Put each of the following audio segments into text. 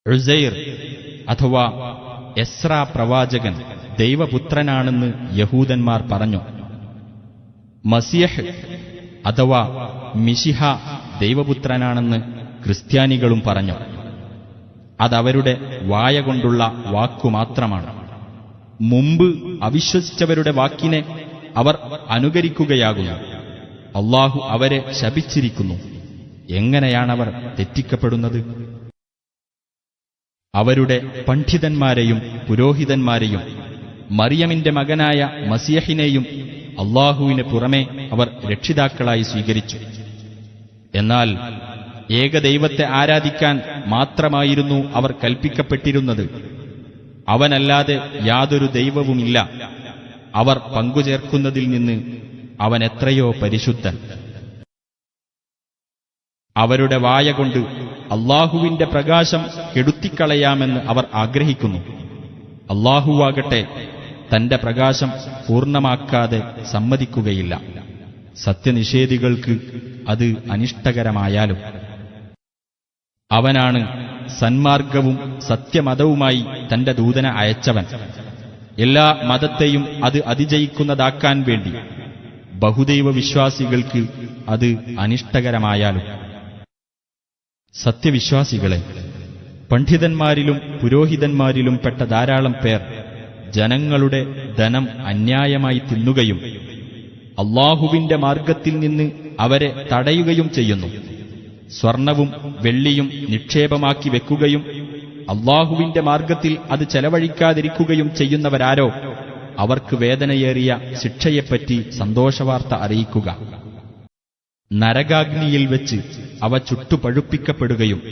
ഉസൈർ അഥവാ എസ്ര പ്രവാചകൻ ദൈവപുത്രനാണെന്ന് യഹൂദന്മാർ പറഞ്ഞു. മസിയഹ് അഥവാ മിശിഹ ദൈവപുത്രനാണെന്ന് ക്രിസ്ത്യാനികളും പറഞ്ഞു. അതവരുടെ വായ കൊണ്ടുള്ള വാക്കുമാത്രമാണ്. മുമ്പ് അവിശ്വസിച്ചവരുടെ വാക്കിനെ അവർ അനുകരിക്കുകയാകുന്നു. അല്ലാഹു അവരെ ശപിച്ചിരിക്കുന്നു. എങ്ങനെയാണവർ തെറ്റിക്കപ്പെടുന്നത്? അവരുടെ പണ്ഡിതന്മാരെയും പുരോഹിതന്മാരെയും മറിയമിന്റെ മകനായ മസിയഹിനെയും അല്ലാഹുവിന് പുറമെ അവർ രക്ഷിതാക്കളായി സ്വീകരിച്ചു. എന്നാൽ ഏകദൈവത്തെ ആരാധിക്കാൻ മാത്രമായിരുന്നു അവർ കൽപ്പിക്കപ്പെട്ടിരുന്നത്. അവനല്ലാതെ യാതൊരു ദൈവവുമില്ല. അവർ പങ്കുചേർക്കുന്നതിൽ നിന്ന് അവൻ എത്രയോ പരിശുദ്ധൻ. അവരുടെ വായ കൊണ്ട് അല്ലാഹുവിന്റെ പ്രകാശം കെടുത്തിക്കളയാമെന്ന് അവർ ആഗ്രഹിക്കുന്നു. അല്ലാഹുവാകട്ടെ തന്റെ പ്രകാശം പൂർണ്ണമാക്കാതെ സമ്മതിക്കുകയില്ല. സത്യനിഷേധികൾക്ക് അത് അനിഷ്ടകരമായാലും. അവനാണ് സന്മാർഗവും സത്യമതവുമായി തന്റെ ദൂതനെ അയച്ചവൻ. എല്ലാ മതത്തെയും അത് അതിജയിക്കുന്നതാക്കാൻ വേണ്ടി. ബഹുദൈവ വിശ്വാസികൾക്ക് അത് അനിഷ്ടകരമായാലും. സത്യവിശ്വാസികളെ, പണ്ഡിതന്മാരിലും പുരോഹിതന്മാരിലും പെട്ട ധാരാളം പേർ ജനങ്ങളുടെ ധനം അന്യായമായി തിന്നുകയും അല്ലാഹുവിന്റെ മാർഗത്തിൽ നിന്ന് അവരെ തടയുകയും ചെയ്യുന്നു. സ്വർണവും വെള്ളിയും നിക്ഷേപമാക്കി വെക്കുകയും അല്ലാഹുവിന്റെ മാർഗത്തിൽ അത് ചെലവഴിക്കാതിരിക്കുകയും ചെയ്യുന്നവരാരോ അവർക്ക് വേദനയേറിയ ശിക്ഷയെപ്പറ്റി സന്തോഷവാർത്ത അറിയിക്കുക. നരകാഗ്നിയിൽ വെച്ച് അവ ചുട്ടുപഴുപ്പിക്കപ്പെടുകയും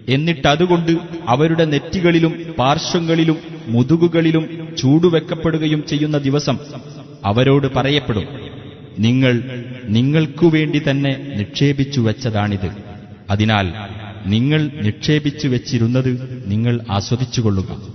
എന്നിട്ടതുകൊണ്ട് അവരുടെ നെറ്റികളിലും പാർശ്വങ്ങളിലും മുതുകുകളിലും ചൂടുവെക്കപ്പെടുകയും ചെയ്യുന്ന ദിവസം അവരോട് പറയപ്പെടും, നിങ്ങൾ നിങ്ങൾക്കുവേണ്ടി തന്നെ നിക്ഷേപിച്ചു വെച്ചതാണിത്. അതിനാൽ നിങ്ങൾ നിക്ഷേപിച്ചു വെച്ചിരുന്നത് നിങ്ങൾ ആസ്വദിച്ചുകൊള്ളുക.